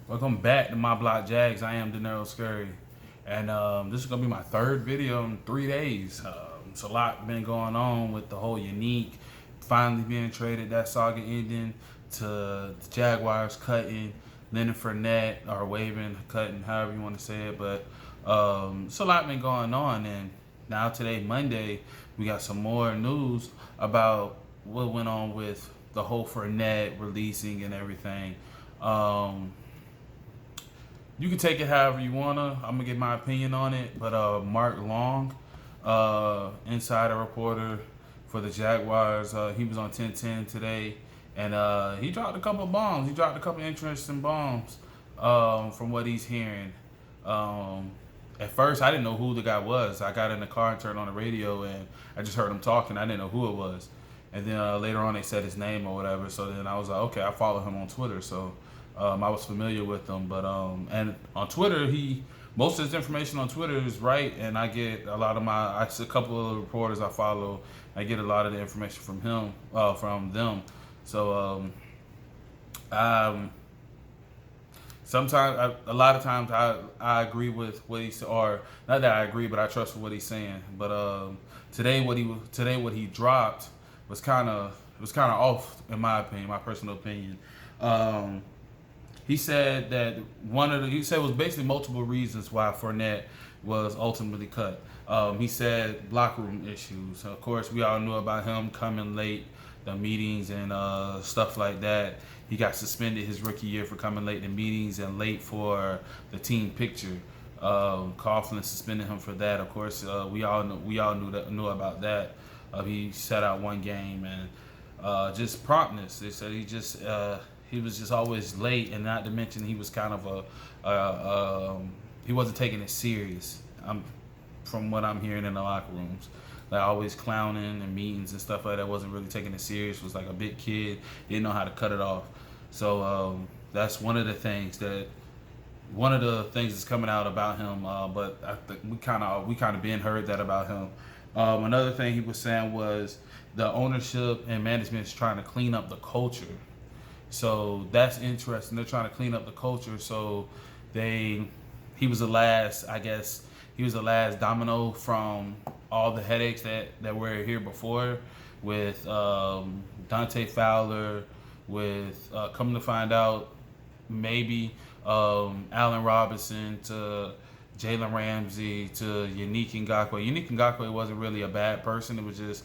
Welcome back to My Block Jags. I am Denero Scurry. And this is going to be my third video in 3 days. It's a lot been going on with the whole Unique finally being traded, that saga ending, to the Jaguars cutting Leonard Fournette, or waiving, cutting, however you want to say it. But it's a lot been going on. And now today, Monday, we got some more news about what went on with the whole Fournette releasing and everything. You can take it however you wanna. I'm gonna give my opinion on it, but Mark Long, insider reporter for the Jaguars, he was on 1010 today, and he dropped a couple of bombs. He dropped a couple of interesting bombs from what he's hearing. At first, I didn't know who the guy was. I got in the car and turned on the radio, and I just heard him talking. I didn't know who it was. And then later on, they said his name or whatever. So then I was like, okay, I follow him on Twitter, so I was familiar with him. But and on Twitter, most of his information on Twitter is right, and I get a lot of a couple of reporters I follow. I get a lot of the information from from them. So sometimes, a lot of times, I agree with what he said, or not that I agree, but I trust what he's saying. But today, what he dropped was kind of off, in my opinion, my personal opinion. He said that he said it was basically multiple reasons why Fournette was ultimately cut. He said locker room issues. Of course, we all knew about him coming late, the meetings and stuff like that. He got suspended his rookie year for coming late to meetings and late for the team picture. Coughlin suspended him for that. Of course, we all knew about that. He sat out one game, and just promptness. They said he was just always late, and not to mention he was kind of he wasn't taking it serious. From what I'm hearing in the locker rooms, like always clowning and meetings and stuff like that. Wasn't really taking it serious. Was like a big kid, didn't know how to cut it off. So that's one of the things that's coming out about him. But I think we kind of been heard that about him. Another thing he was saying was the ownership and management is trying to clean up the culture. So that's interesting. They're trying to clean up the culture. So he was the last, I guess, he was the last domino from all the headaches that were here before with Dante Fowler, with coming to find out, maybe Allen Robinson, to Jalen Ramsey, to Unique Ngakoue. Unique Ngakoue wasn't really a bad person. It was just,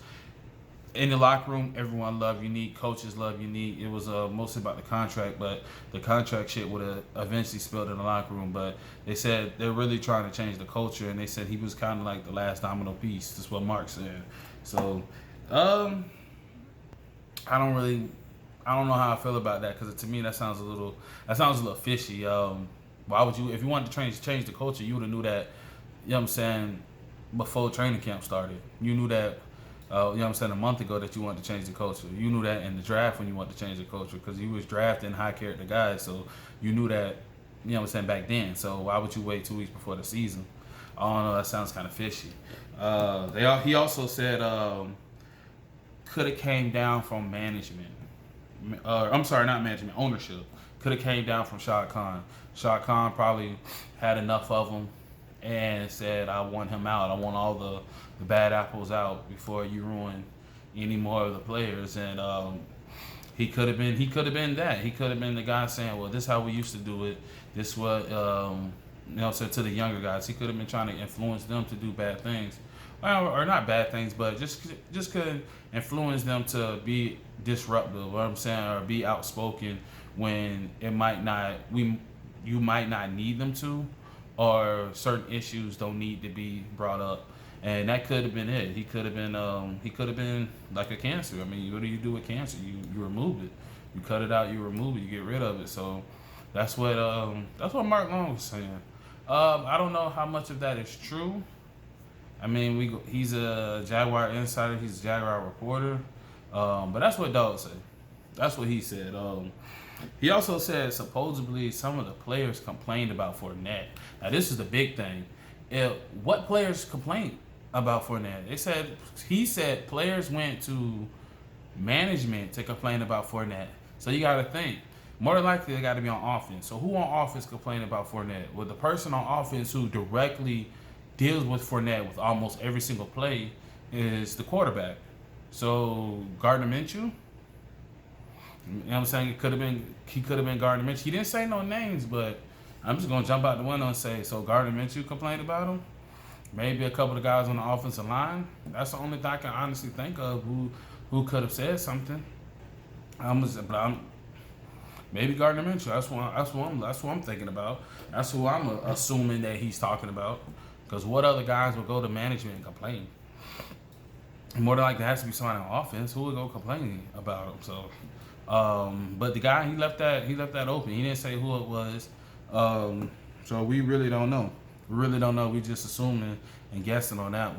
in the locker room, everyone loved Unique. Coaches loved Unique. It was mostly about the contract, but the contract shit would have eventually spilled in the locker room. But they said they're really trying to change the culture, and they said he was kind of like the last domino piece. That's what Mark said. So, I don't know how I feel about that, because to me that sounds a little fishy. Why would you, if you wanted to change the culture, you would have knew that, you know what I'm saying, before training camp started. You knew that. You know what I'm saying, a month ago, that you wanted to change the culture. You knew that in the draft when you wanted to change the culture, because you was drafting high character guys, so you knew that, you know what I'm saying, back then. So why would you wait 2 weeks before the season? I don't know, that sounds kind of fishy. He also said could have came down from management. I'm sorry, not management, ownership. Could have came down from Shad Khan. Shad Khan probably had enough of him and said, I want him out. I want all the bad apples out before you ruin any more of the players. And he could have been that. He could have been the guy saying, well, this is how we used to do it. This what said to the younger guys. He could have been trying to influence them to do bad things. Or not bad things, but just could influence them to be disruptive, what I'm saying, or be outspoken when you might not need them to, or certain issues don't need to be brought up. And that could have been it. He could have been like a cancer. I mean, what do you do with cancer? You remove it. You cut it out, you remove it, you get rid of it. So that's what Mark Long was saying. I don't know how much of that is true. I mean, he's a Jaguar insider, he's a Jaguar reporter. But that's what Dog said. That's what he said. He also said supposedly some of the players complained about Fournette. Now this is the big thing. What players complained about Fournette? He said players went to management to complain about Fournette. So you got to think, More than likely, they got to be on offense. So who on offense complaining about Fournette? Well, the person on offense who directly deals with Fournette with almost every single play is the quarterback. So Gardner Minshew, you know what I'm saying? He could have been Gardner Minshew. He didn't say no names, but I'm just gonna jump out the window and say, so Gardner Minshew complained about him. Maybe a couple of guys on the offensive line. That's the only thing I can honestly think of who could have said something. Maybe Gardner Minshew. That's what I'm thinking about. That's who I'm assuming that he's talking about. Because what other guys would go to management and complain? More than likely, there has to be somebody on offense who would go complaining about him. So, but the guy he left that open. He didn't say who it was. So we really don't know. We just assuming and guessing on that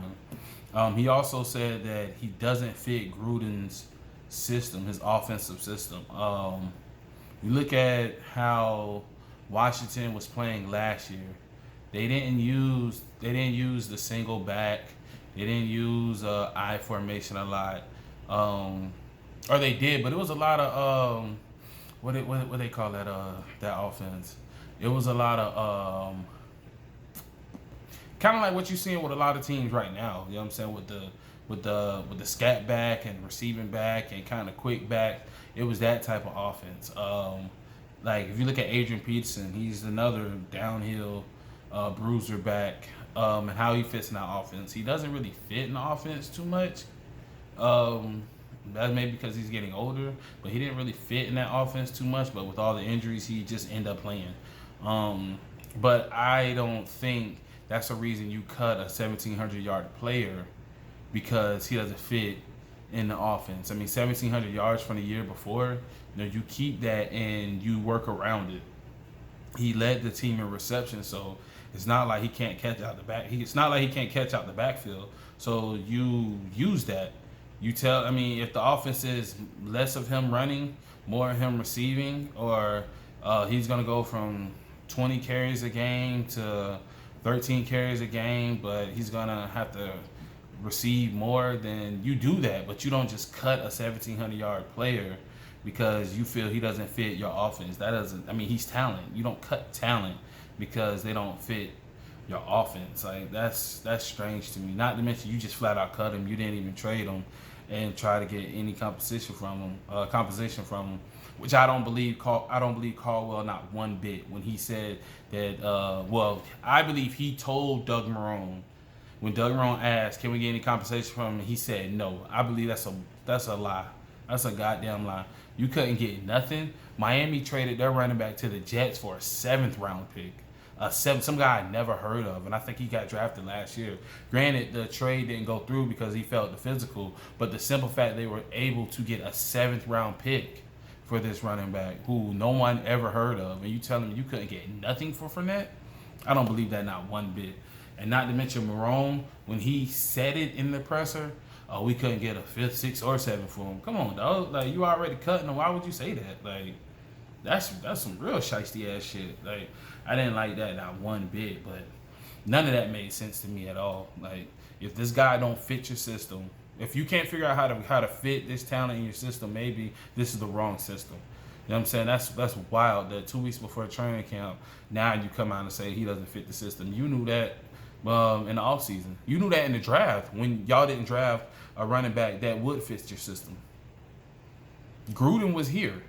one. He also said that he doesn't fit Gruden's system, his offensive system. You look at how Washington was playing last year. They didn't use the single back. They didn't use I formation a lot. Or they did, but it was a lot of what they call that offense. It was a lot of kind of like what you're seeing with a lot of teams right now. You know what I'm saying, with the scat back and receiving back and kind of quick back. It was that type of offense. Like if you look at Adrian Peterson, he's another downhill bruiser back, and how he fits in that offense. He doesn't really fit in the offense too much. That may be because he's getting older, but he didn't really fit in that offense too much. But with all the injuries, he just ended up playing. But I don't think that's a reason you cut a 1,700-yard player because he doesn't fit in the offense. I mean, 1,700 yards from the year before, you keep that and you work around it. He led the team in reception, so it's not like he can't catch out the back. It's not like he can't catch out the backfield. So you use that. If the offense is less of him running, more of him receiving, or he's going to go from 20 carries a game to 13 carries a game, but he's going to have to receive more, then you do that. But you don't just cut a 1,700-yard player because you feel he doesn't fit your offense. He's talent. You don't cut talent because they don't fit your offense. Like that's strange to me. Not to mention you just flat out cut him. You didn't even trade him and try to get any composition from him, which I don't believe Caldwell not one bit when he said that. I believe he told Doug Marrone when Doug Marrone asked, "Can we get any compensation from him?" He said no. I believe that's a lie. That's a goddamn lie. You couldn't get nothing. Miami traded their running back to the Jets for a 7th round pick. Some guy I never heard of, and I think he got drafted last year. Granted, the trade didn't go through because he felt the physical, but the simple fact they were able to get a 7th round pick for this running back who no one ever heard of, and you telling me you couldn't get nothing for Fournette? I don't believe that not one bit. And not to mention Marrone, when he said it in the presser, we couldn't get a 5th, 6th, or 7th for him. Come on, dog. Like, you already cutting him. Why would you say that? Like, that's some real shiesty ass shit. Like, I didn't like that not one bit, but none of that made sense to me at all. Like, if this guy don't fit your system, if you can't figure out how to fit this talent in your system, maybe this is the wrong system. You know what I'm saying? That's wild that 2 weeks before training camp, now you come out and say he doesn't fit the system. You knew that in the offseason. You knew that in the draft when y'all didn't draft a running back that would fit your system. Gruden was here.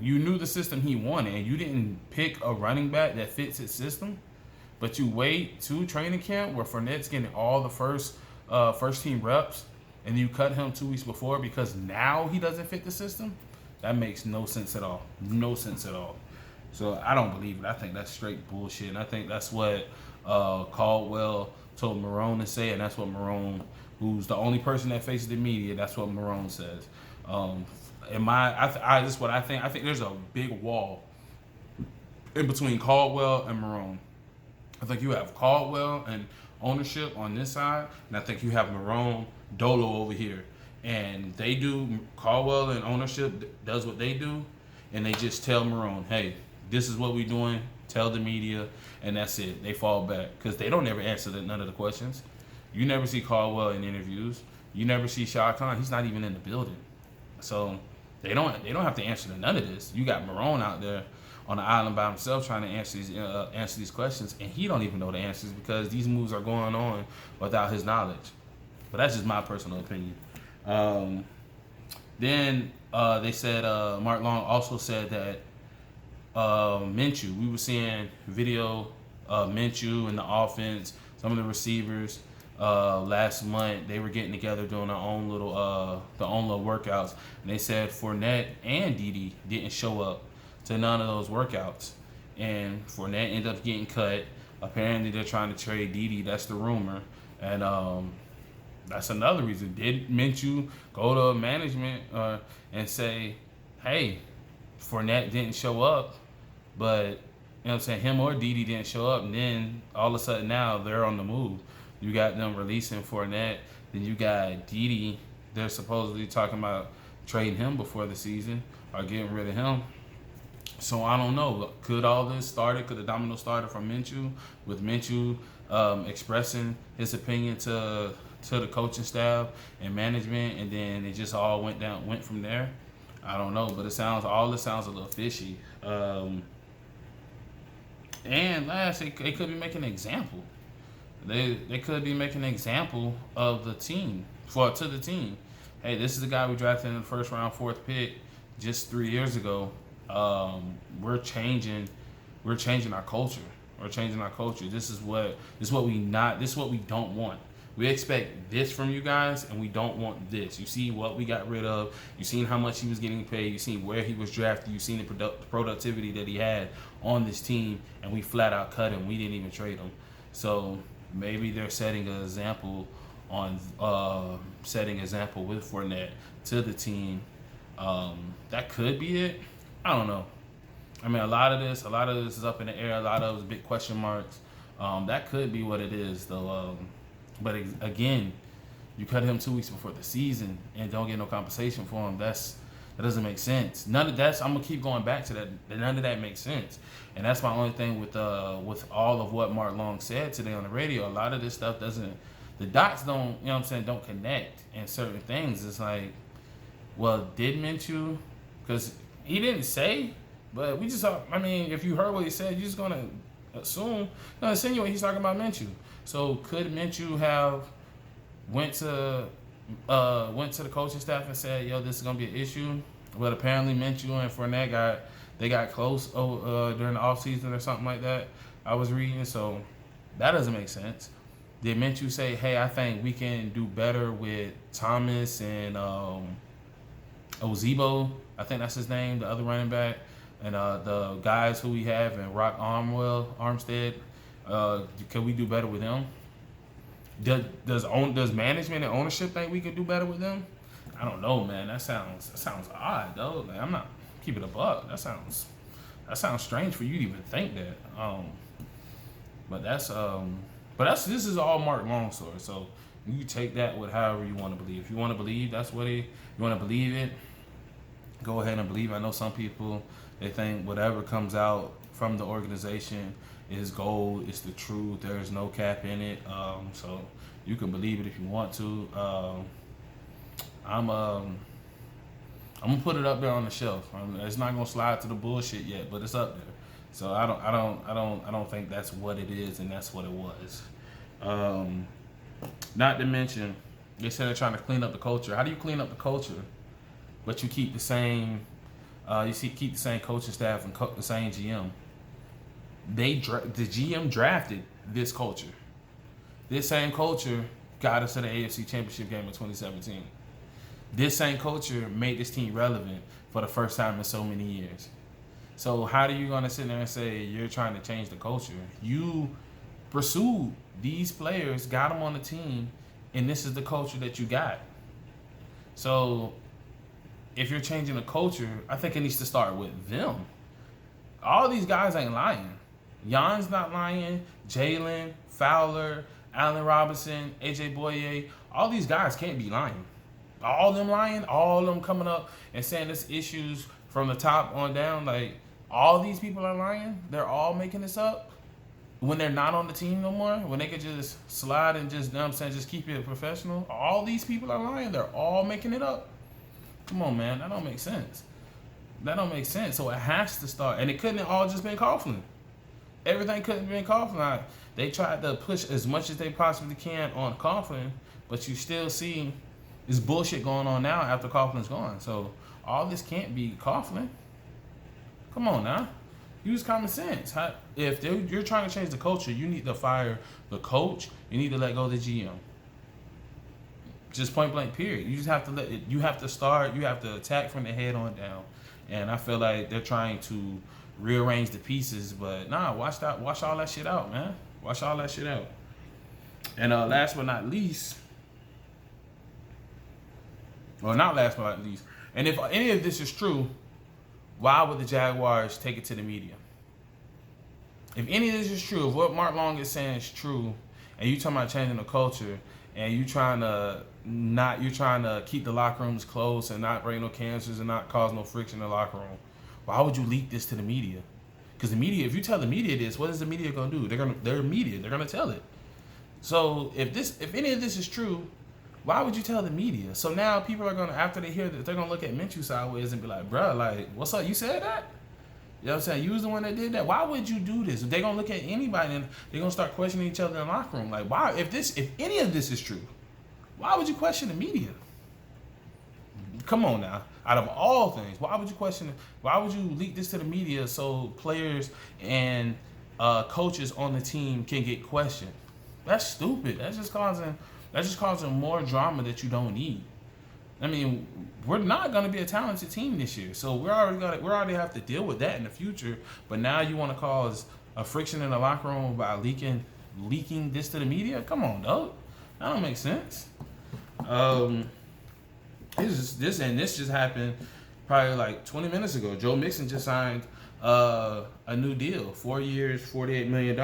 You knew the system he wanted, and you didn't pick a running back that fits his system. But you wait to training camp where Fournette's getting all the first team reps, and you cut him 2 weeks before because now he doesn't fit the system. That makes no sense at all. No sense at all. So I don't believe it. I think that's straight bullshit, and I think that's what Caldwell told Marrone to say, and that's what Marrone, who's the only person that faces the media, that's what Marrone says. This is what I think. I think there's a big wall in between Caldwell and Marrone. I think you have Caldwell and ownership on this side, and I think you have Marrone, Dolo over here. And they do, Caldwell and ownership does what they do, and they just tell Marrone, hey, this is what we're doing, tell the media, and that's it. They fall back because they don't ever answer none of the questions. You never see Caldwell in interviews. You never see Shah Khan. He's not even in the building. So They don't have to answer to none of this. You got Marone out there on the island by himself trying to answer these questions, and he don't even know the answers because these moves are going on without his knowledge. But that's just my personal opinion. Then they said Mark Long also said that Minshew. We were seeing video of Minshew and the offense, some of the receivers. Last month they were getting together doing their own little workouts, and they said Fournette and Dede didn't show up to none of those workouts, and Fournette ended up getting cut. Apparently they're trying to trade Dede. That's the rumor, and that's another reason. Did Minshew go to management and say, "Hey, Fournette didn't show up, but you know what I'm saying, him or Dede didn't show up," and then all of a sudden now they're on the move. You got them releasing Fournette. Then you got Dede. They're supposedly talking about trading him before the season or getting rid of him. So I don't know. Could all this started? Could the domino started from Minshew, with Minshew expressing his opinion to the coaching staff and management, and then it just all went from there? I don't know, but all this sounds a little fishy. And last, they could be making an example. They could be making an example of the team to the team. Hey, this is the guy we drafted in the first round, 4th pick, just 3 years ago. We're changing our culture. We're changing our culture. This is what we don't want. We expect this from you guys, and we don't want this. You see what we got rid of. You seen how much he was getting paid. You seen where he was drafted. You seen the productivity that he had on this team, and we flat out cut him. We didn't even trade him. So maybe they're setting an example with Fournette to the team. That could be it. I don't know. I mean, a lot of this is up in the air. A lot of it is big question marks. That could be what it is, though. But again, you cut him 2 weeks before the season and don't get no compensation for him. That doesn't make sense. None of that's. I'm gonna keep going back to that. None of that makes sense. And that's my only thing with all of what Mark Long said today on the radio. A lot of this stuff doesn't. The dots don't. You know what I'm saying? Don't connect in certain things. It's like, well, did Minshew? Because he didn't say, but we just. I mean, if you heard what he said, you're just gonna insinuate he's talking about Minshew. So could Minshew have went to the coaching staff and said, "Yo, this is gonna be an issue"? But apparently Minshew and Fournette got close during the offseason or something like that. I was reading, so that doesn't make sense. Did Minshew say, "Hey, I think we can do better with Thomas and Ozebo"? I think that's his name, the other running back, and the guys who we have, and Rock Armstead. Can we do better with them? Does management and ownership think we could do better with them? I don't know, man. That sounds odd, though. Like, I'm not keeping a buck. That sounds strange for you to even think that. But this is all Mark Long's story. So you take that with however you want to believe. If you want to believe you want to believe it, go ahead and believe. I know some people, they think whatever comes out from the organization is gold. It's the truth. There's no cap in it. So you can believe it if you want to. I'm gonna put it up there on the shelf. It's not gonna slide to the bullshit yet, but it's up there. So I don't think that's what it is, and that's what it was. Not to mention, they said they're trying to clean up the culture. How do you clean up the culture, but you keep the same? Keep the same coaching staff and the same GM. The GM drafted this culture. This same culture got us to the AFC Championship game in 2017. This same culture made this team relevant for the first time in so many years. So how are you going to sit there and say you're trying to change the culture? You pursued these players, got them on the team, and this is the culture that you got. So if you're changing the culture, I think it needs to start with them. All these guys ain't lying. Jan's not lying. Jalen, Fowler, Allen Robinson, AJ Boye, all these guys can't be lying. All them lying, all them coming up and saying there's issues from the top on down. Like, all these people are lying. They're all making this up when they're not on the team no more. When they could just slide and just, you know what I'm saying, just keep it professional. All these people are lying. They're all making it up. Come on, man. That don't make sense. That don't make sense. So it has to start. And it couldn't have all just been Coughlin. Everything couldn't have been Coughlin. They tried to push as much as they possibly can on Coughlin, but you still see this bullshit going on now after Coughlin's gone. So all this can't be Coughlin. Come on now. Use common sense. If you're trying to change the culture, you need to fire the coach. You need to let go of the GM. Just point blank, period. You just have to let it. You have to start. You have to attack from the head on down. And I feel like they're trying to rearrange the pieces, but nah. Watch all that shit out, man. Watch all that shit out. And last but not least, or not last but not least, and if any of this is true, why would the Jaguars take it to the media? If any of this is true, if what Mark Long is saying is true, and you talking about changing the culture, and you're trying to keep the locker rooms closed and not bring no cancers and not cause no friction in the locker room, why would you leak this to the media? Because the media, if you tell the media this, what is the media gonna do? They're media. They're gonna tell it. So if any of this is true, why would you tell the media? So now people are gonna, after they hear that, they're gonna look at Minshew sideways and be like, bruh, like, what's up? You said that? You know what I'm saying? You was the one that did that. Why would you do this? They're gonna look at anybody and they're gonna start questioning each other in the locker room. Like, why? If any of this is true, why would you question the media? Come on now. Out of all things, why would you question it? Why would you leak this to the media so players and coaches on the team can get questioned? That's stupid. That's just causing more drama that you don't need. I mean, we're not going to be a talented team this year, so we already have to deal with that in the future. But now you want to cause a friction in the locker room by leaking this to the media? Come on, dog. That don't make sense. This just happened probably like 20 minutes ago. Joe Mixon just signed a new deal, 4 years, $48 million.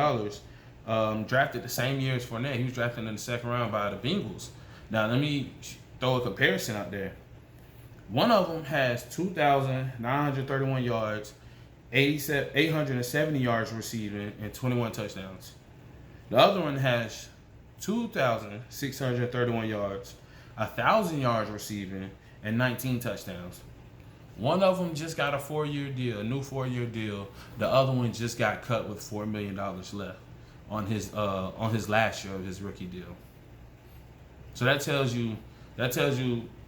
Drafted the same year as Fournette. He was drafted in the second round by the Bengals. Now let me throw a comparison out there. One of them has 2,931 yards, 870 yards receiving, and 21 touchdowns. The other one has 2,631 yards, 1,000 yards receiving, and 19 touchdowns. One of them just got a 4-year deal, a new 4-year deal. The other one just got cut with $4 million left on his last year of his rookie deal. So that tells you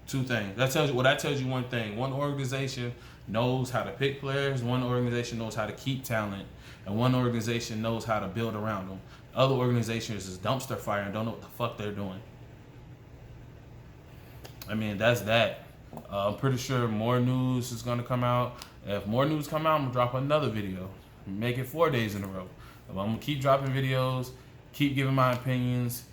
two things. That tells you one thing. One organization knows how to pick players. One organization knows how to keep talent, and one organization knows how to build around them. Other organizations is dumpster fire and don't know what the fuck they're doing. I mean, that's that. I'm pretty sure more news is going to come out. If more news come out, I'm going to drop another video. Make it 4 days in a row. I'm going to keep dropping videos, keep giving my opinions,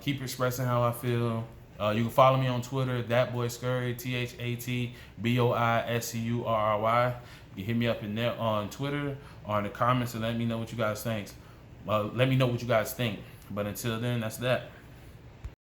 keep expressing how I feel. You can follow me on Twitter, ThatBoyScurry, ThatBoyScurry. You can hit me up in there on Twitter or in the comments and let me know what you guys think. But until then, that's that.